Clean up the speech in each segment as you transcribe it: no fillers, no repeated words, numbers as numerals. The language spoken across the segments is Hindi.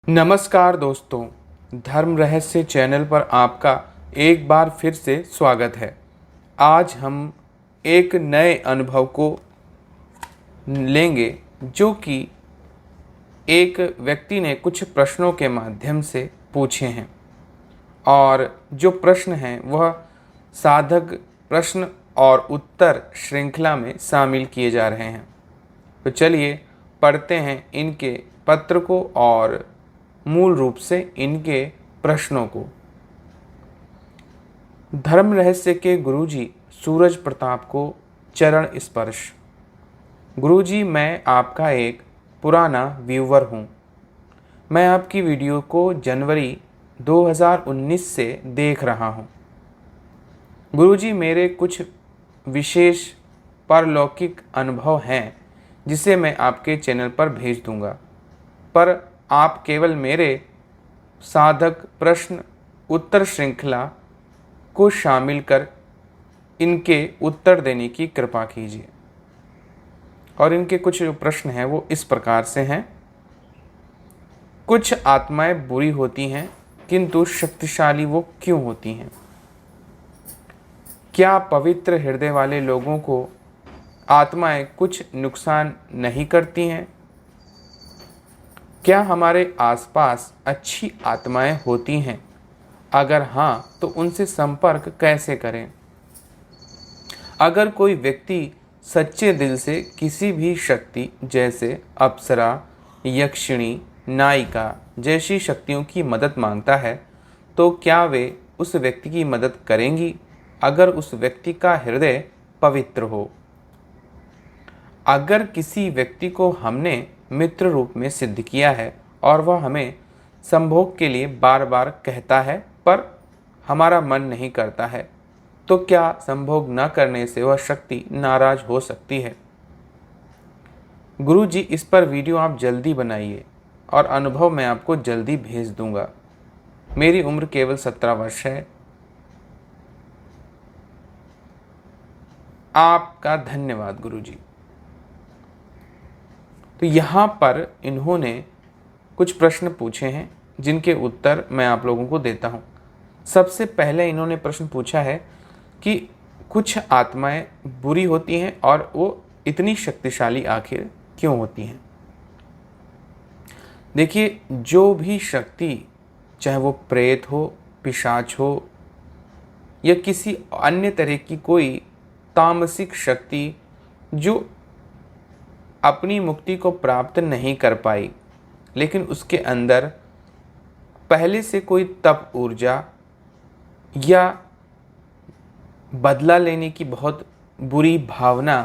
नमस्कार दोस्तों, धर्म रहस्य चैनल पर आपका एक बार फिर से स्वागत है। आज हम एक नए अनुभव को लेंगे जो कि एक व्यक्ति ने कुछ प्रश्नों के माध्यम से पूछे हैं और जो प्रश्न हैं वह साधक प्रश्न और उत्तर श्रृंखला में शामिल किए जा रहे हैं। तो चलिए पढ़ते हैं इनके पत्र को और मूल रूप से इनके प्रश्नों को। धर्म रहस्य के गुरुजी सूरज प्रताप को चरण स्पर्श। गुरुजी, मैं आपका एक पुराना व्यूवर हूँ। मैं आपकी वीडियो को जनवरी 2019 से देख रहा हूँ। गुरुजी, मेरे कुछ विशेष पारलौकिक अनुभव हैं जिसे मैं आपके चैनल पर भेज दूंगा, पर आप केवल मेरे साधक प्रश्न उत्तर श्रृंखला को शामिल कर इनके उत्तर देने की कृपा कीजिए। और इनके कुछ जो प्रश्न हैं वो इस प्रकार से हैं। कुछ आत्माएं बुरी होती हैं किंतु शक्तिशाली वो क्यों होती हैं? क्या पवित्र हृदय वाले लोगों को आत्माएं कुछ नुकसान नहीं करती हैं? क्या हमारे आसपास अच्छी आत्माएं होती हैं? अगर हाँ, तो उनसे संपर्क कैसे करें? अगर कोई व्यक्ति सच्चे दिल से किसी भी शक्ति जैसे अप्सरा, यक्षिणी, नायिका जैसी शक्तियों की मदद मांगता है, तो क्या वे उस व्यक्ति की मदद करेंगी अगर उस व्यक्ति का हृदय पवित्र हो? अगर किसी व्यक्ति को हमने मित्र रूप में सिद्ध किया है और वह हमें संभोग के लिए बार बार कहता है पर हमारा मन नहीं करता है, तो क्या संभोग न करने से वह शक्ति नाराज हो सकती है? गुरु जी, इस पर वीडियो आप जल्दी बनाइए और अनुभव मैं आपको जल्दी भेज दूंगा। मेरी उम्र केवल 17 वर्ष है। आपका धन्यवाद गुरु जी। तो यहाँ पर इन्होंने कुछ प्रश्न पूछे हैं जिनके उत्तर मैं आप लोगों को देता हूँ। सबसे पहले इन्होंने प्रश्न पूछा है कि कुछ आत्माएं बुरी होती हैं और वो इतनी शक्तिशाली आखिर क्यों होती हैं? देखिए, जो भी शक्ति, चाहे वो प्रेत हो, पिशाच हो या किसी अन्य तरह की कोई तामसिक शक्ति जो अपनी मुक्ति को प्राप्त नहीं कर पाई, लेकिन उसके अंदर पहले से कोई तप ऊर्जा या बदला लेने की बहुत बुरी भावना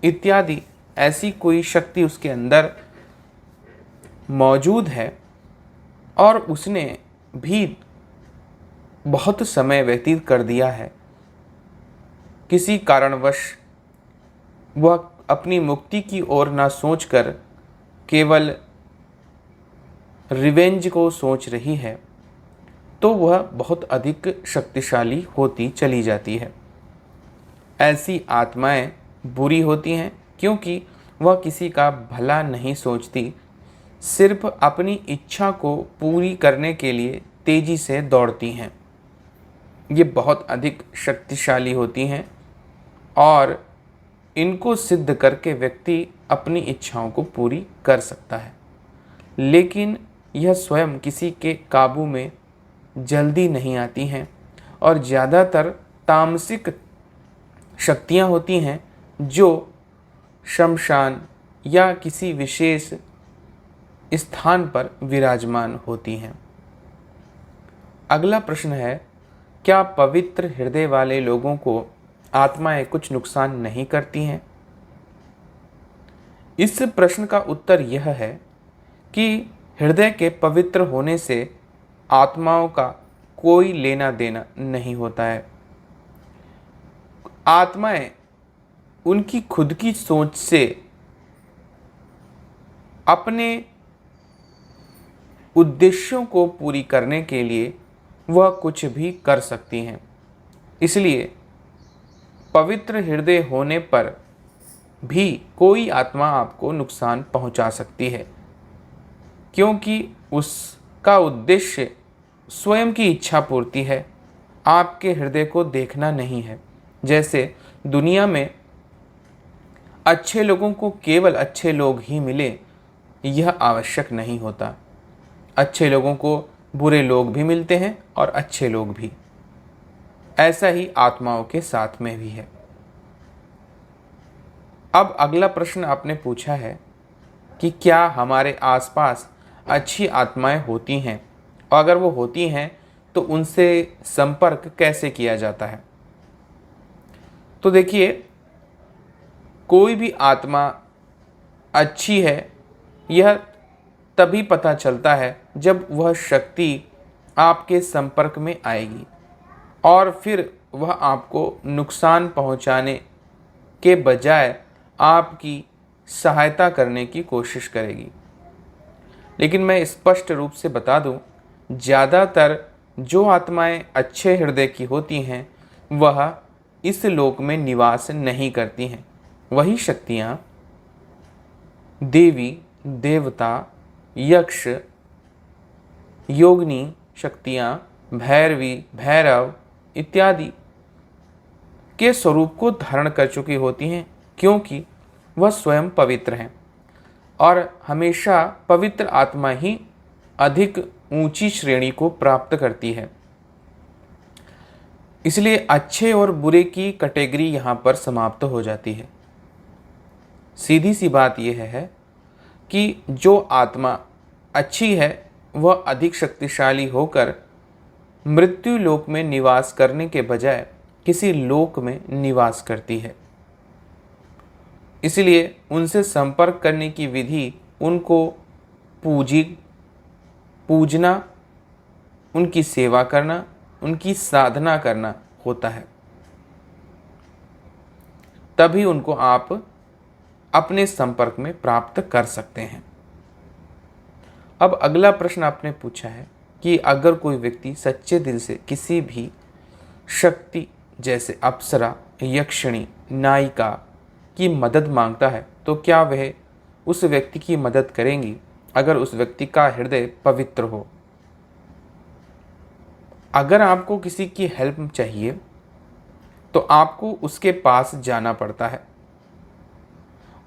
इत्यादि ऐसी कोई शक्ति उसके अंदर मौजूद है और उसने भी बहुत समय व्यतीत कर दिया है, किसी कारणवश वह अपनी मुक्ति की ओर ना सोचकर केवल रिवेंज को सोच रही है, तो वह बहुत अधिक शक्तिशाली होती चली जाती है। ऐसी आत्माएं बुरी होती हैं क्योंकि वह किसी का भला नहीं सोचती, सिर्फ अपनी इच्छा को पूरी करने के लिए तेजी से दौड़ती हैं। ये बहुत अधिक शक्तिशाली होती हैं और इनको सिद्ध करके व्यक्ति अपनी इच्छाओं को पूरी कर सकता है, लेकिन यह स्वयं किसी के काबू में जल्दी नहीं आती हैं और ज़्यादातर तामसिक शक्तियाँ होती हैं जो शमशान या किसी विशेष स्थान पर विराजमान होती हैं। अगला प्रश्न है, क्या पवित्र हृदय वाले लोगों को आत्माएं कुछ नुकसान नहीं करती हैं? इस प्रश्न का उत्तर यह है कि हृदय के पवित्र होने से आत्माओं का कोई लेना देना नहीं होता है। आत्माएं उनकी खुद की सोच से अपने उद्देश्यों को पूरी करने के लिए वह कुछ भी कर सकती हैं। इसलिए पवित्र हृदय होने पर भी कोई आत्मा आपको नुकसान पहुंचा सकती है, क्योंकि उस का उद्देश्य स्वयं की इच्छा पूर्ति है, आपके हृदय को देखना नहीं है। जैसे दुनिया में अच्छे लोगों को केवल अच्छे लोग ही मिले, यह आवश्यक नहीं होता। अच्छे लोगों को बुरे लोग भी मिलते हैं और अच्छे लोग भी। ऐसा ही आत्माओं के साथ में भी है। अब अगला प्रश्न आपने पूछा है कि क्या हमारे आसपास अच्छी आत्माएं होती हैं, और अगर वो होती हैं तो उनसे संपर्क कैसे किया जाता है। तो देखिए, कोई भी आत्मा अच्छी है यह तभी पता चलता है जब वह शक्ति आपके संपर्क में आएगी और फिर वह आपको नुकसान पहुंचाने के बजाय आपकी सहायता करने की कोशिश करेगी। लेकिन मैं स्पष्ट रूप से बता दूं, ज़्यादातर जो आत्माएं अच्छे हृदय की होती हैं वह इस लोक में निवास नहीं करती हैं। वही शक्तियाँ देवी, देवता, यक्ष, योगिनी शक्तियाँ, भैरवी, भैरव इत्यादि के स्वरूप को धारण कर चुकी होती हैं, क्योंकि वह स्वयं पवित्र हैं और हमेशा पवित्र आत्मा ही अधिक ऊंची श्रेणी को प्राप्त करती है। इसलिए अच्छे और बुरे की कैटेगरी यहाँ पर समाप्त हो जाती है। सीधी सी बात यह है कि जो आत्मा अच्छी है वह अधिक शक्तिशाली होकर मृत्यु लोक में निवास करने के बजाय किसी लोक में निवास करती है। इसलिए उनसे संपर्क करने की विधि उनको पूजना, उनकी सेवा करना, उनकी साधना करना होता है। तभी उनको आप अपने संपर्क में प्राप्त कर सकते हैं। अब अगला प्रश्न आपने पूछा है कि अगर कोई व्यक्ति सच्चे दिल से किसी भी शक्ति जैसे अप्सरा, यक्षिणी, नायिका की मदद मांगता है तो क्या वह उस व्यक्ति की मदद करेंगी अगर उस व्यक्ति का हृदय पवित्र हो। अगर आपको किसी की हेल्प चाहिए तो आपको उसके पास जाना पड़ता है,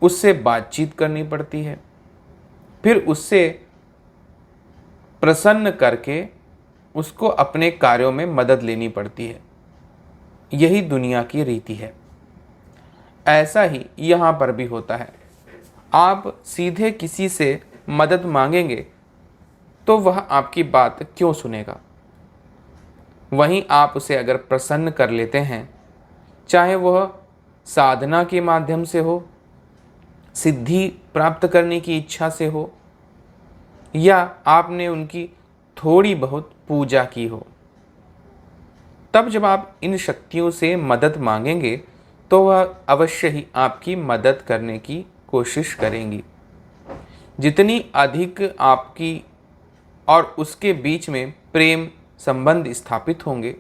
उससे बातचीत करनी पड़ती है, फिर उससे प्रसन्न करके उसको अपने कार्यों में मदद लेनी पड़ती है। यही दुनिया की रीति है। ऐसा ही यहाँ पर भी होता है। आप सीधे किसी से मदद मांगेंगे तो वह आपकी बात क्यों सुनेगा। वहीं आप उसे अगर प्रसन्न कर लेते हैं, चाहे वह साधना के माध्यम से हो, सिद्धि प्राप्त करने की इच्छा से हो, या आपने उनकी थोड़ी बहुत पूजा की हो, तब जब आप इन शक्तियों से मदद मांगेंगे तो वह अवश्य ही आपकी मदद करने की कोशिश करेंगी। जितनी अधिक आपकी और उसके बीच में प्रेम संबंध स्थापित होंगे,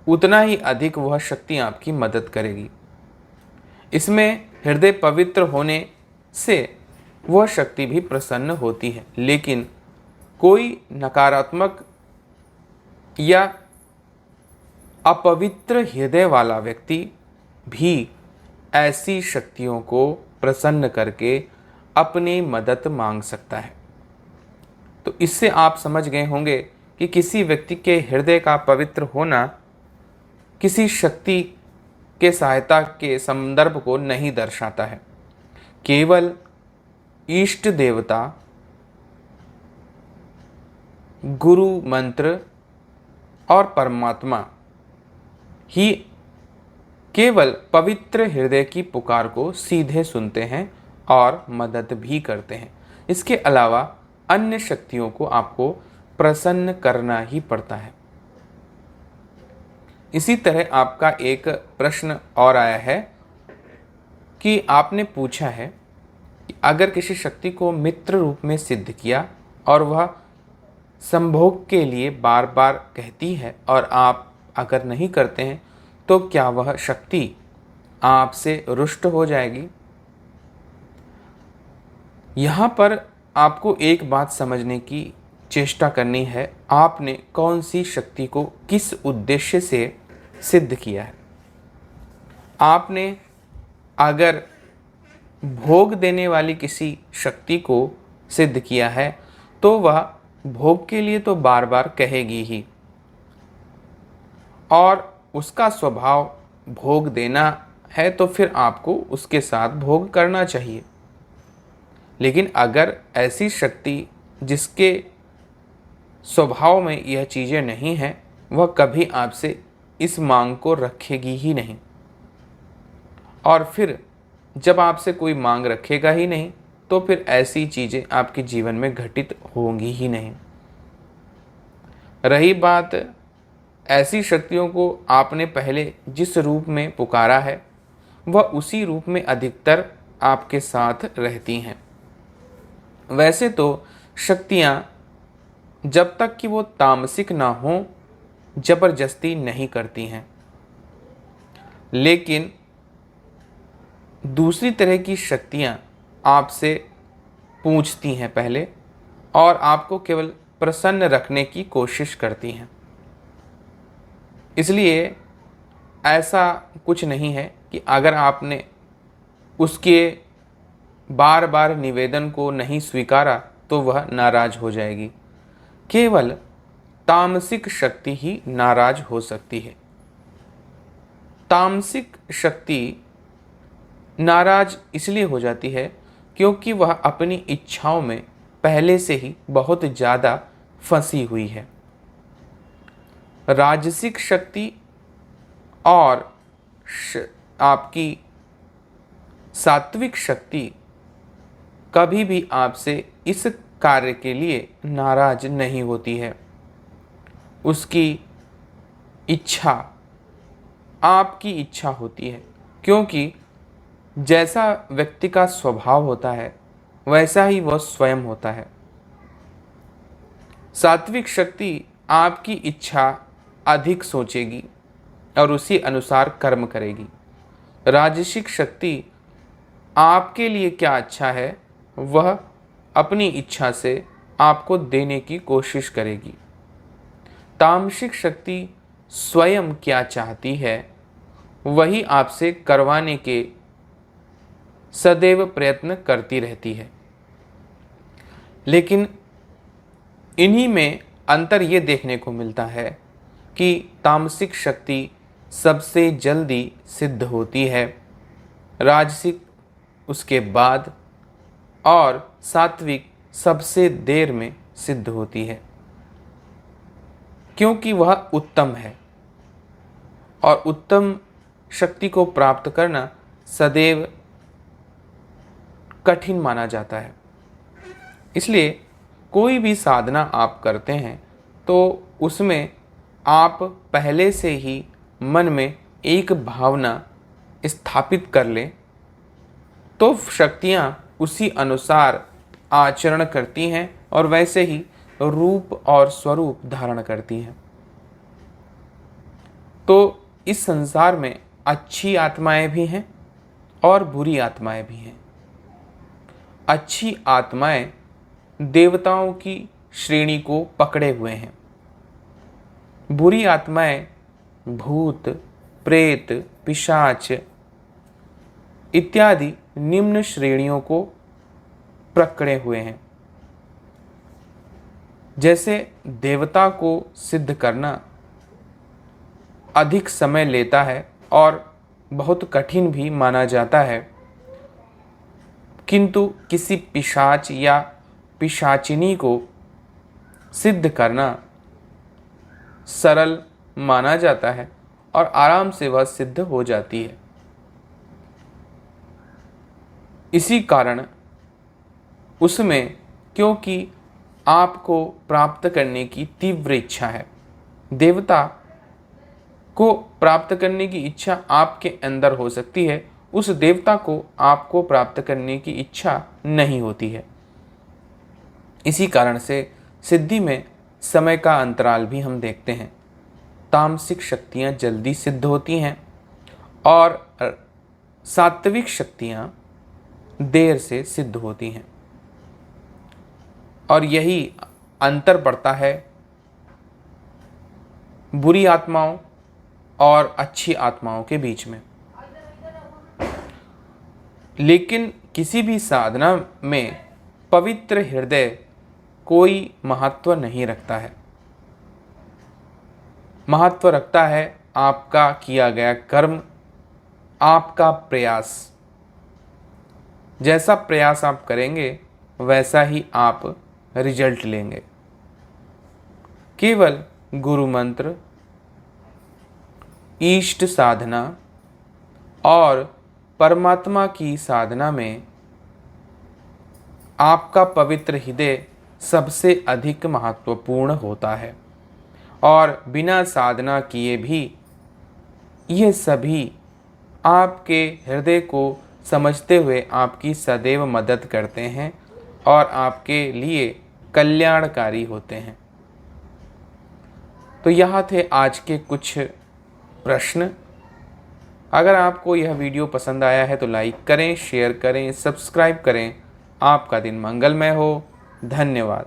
उतना ही अधिक वह शक्ति आपकी मदद करेगी। इसमें हृदय पवित्र होने से वह शक्ति भी प्रसन्न होती है। लेकिन कोई नकारात्मक या अपवित्र हृदय वाला व्यक्ति भी ऐसी शक्तियों को प्रसन्न करके अपनी मदद मांग सकता है। तो इससे आप समझ गए होंगे कि किसी व्यक्ति के हृदय का पवित्र होना किसी शक्ति के सहायता के संदर्भ को नहीं दर्शाता है। केवल इष्ट देवता, गुरु मंत्र और परमात्मा ही केवल पवित्र हृदय की पुकार को सीधे सुनते हैं और मदद भी करते हैं। इसके अलावा अन्य शक्तियों को आपको प्रसन्न करना ही पड़ता है। इसी तरह आपका एक प्रश्न और आया है कि आपने पूछा है कि अगर किसी शक्ति को मित्र रूप में सिद्ध किया और वह संभोग के लिए बार बार कहती है और आप अगर नहीं करते हैं तो क्या वह शक्ति आपसे रुष्ट हो जाएगी। यहाँ पर आपको एक बात समझने की चेष्टा करनी है, आपने कौन सी शक्ति को किस उद्देश्य से सिद्ध किया है। आपने अगर भोग देने वाली किसी शक्ति को सिद्ध किया है तो वह भोग के लिए तो बार बार कहेगी ही, और उसका स्वभाव भोग देना है तो फिर आपको उसके साथ भोग करना चाहिए। लेकिन अगर ऐसी शक्ति जिसके स्वभाव में यह चीज़ें नहीं हैं, वह कभी आपसे इस मांग को रखेगी ही नहीं, और फिर जब आपसे कोई मांग रखेगा ही नहीं तो फिर ऐसी चीज़ें आपके जीवन में घटित होंगी ही नहीं। रही बात ऐसी शक्तियों को आपने पहले जिस रूप में पुकारा है, वह उसी रूप में अधिकतर आपके साथ रहती हैं। वैसे तो शक्तियाँ जब तक कि वो तामसिक ना हों जबरदस्ती नहीं करती हैं, लेकिन दूसरी तरह की शक्तियाँ आपसे पूछती हैं पहले, और आपको केवल प्रसन्न रखने की कोशिश करती हैं। इसलिए ऐसा कुछ नहीं है कि अगर आपने उसके बार बार निवेदन को नहीं स्वीकारा तो वह नाराज हो जाएगी। केवल तामसिक शक्ति ही नाराज हो सकती है। तामसिक शक्ति नाराज इसलिए हो जाती है क्योंकि वह अपनी इच्छाओं में पहले से ही बहुत ज़्यादा फंसी हुई है। राजसिक शक्ति और आपकी सात्विक शक्ति कभी भी आपसे इस कार्य के लिए नाराज नहीं होती है। उसकी इच्छा आपकी इच्छा होती है, क्योंकि जैसा व्यक्ति का स्वभाव होता है वैसा ही वह स्वयं होता है। सात्विक शक्ति आपकी इच्छा अधिक सोचेगी और उसी अनुसार कर्म करेगी। राजसिक शक्ति आपके लिए क्या अच्छा है वह अपनी इच्छा से आपको देने की कोशिश करेगी। तामसिक शक्ति स्वयं क्या चाहती है वही आपसे करवाने के सदैव प्रयत्न करती रहती है। लेकिन इन्हीं में अंतर ये देखने को मिलता है कि तामसिक शक्ति सबसे जल्दी सिद्ध होती है, राजसिक उसके बाद, और सात्विक सबसे देर में सिद्ध होती है, क्योंकि वह उत्तम है और उत्तम शक्ति को प्राप्त करना सदैव कठिन माना जाता है। इसलिए कोई भी साधना आप करते हैं तो उसमें आप पहले से ही मन में एक भावना स्थापित कर लें तो शक्तियाँ उसी अनुसार आचरण करती हैं और वैसे ही रूप और स्वरूप धारण करती हैं। तो इस संसार में अच्छी आत्माएं भी हैं और बुरी आत्माएं भी हैं। अच्छी आत्माएं देवताओं की श्रेणी को पकड़े हुए हैं, बुरी आत्माएं भूत, प्रेत, पिशाच इत्यादि निम्न श्रेणियों को पकड़े हुए हैं। जैसे देवता को सिद्ध करना अधिक समय लेता है और बहुत कठिन भी माना जाता है, किंतु किसी पिशाच या पिशाचिनी को सिद्ध करना सरल माना जाता है और आराम से वह सिद्ध हो जाती है। इसी कारण उसमें, क्योंकि आपको प्राप्त करने की तीव्र इच्छा है, देवता को प्राप्त करने की इच्छा आपके अंदर हो सकती है, उस देवता को आपको प्राप्त करने की इच्छा नहीं होती है। इसी कारण से सिद्धि में समय का अंतराल भी हम देखते हैं। तामसिक शक्तियाँ जल्दी सिद्ध होती हैं और सात्विक शक्तियाँ देर से सिद्ध होती हैं। और यही अंतर पड़ता है बुरी आत्माओं और अच्छी आत्माओं के बीच में। लेकिन किसी भी साधना में पवित्र हृदय कोई महत्व नहीं रखता है। महत्व रखता है आपका किया गया कर्म, आपका प्रयास। जैसा प्रयास आप करेंगे वैसा ही आप रिजल्ट लेंगे। केवल गुरु मंत्र, इष्ट साधना और परमात्मा की साधना में आपका पवित्र हृदय सबसे अधिक महत्वपूर्ण होता है। और बिना साधना किए भी ये सभी आपके हृदय को समझते हुए आपकी सदैव मदद करते हैं और आपके लिए कल्याणकारी होते हैं। तो यहाँ थे आज के कुछ प्रश्न। अगर आपको यह वीडियो पसंद आया है तो लाइक करें, शेयर करें, सब्सक्राइब करें। आपका दिन मंगलमय हो। धन्यवाद।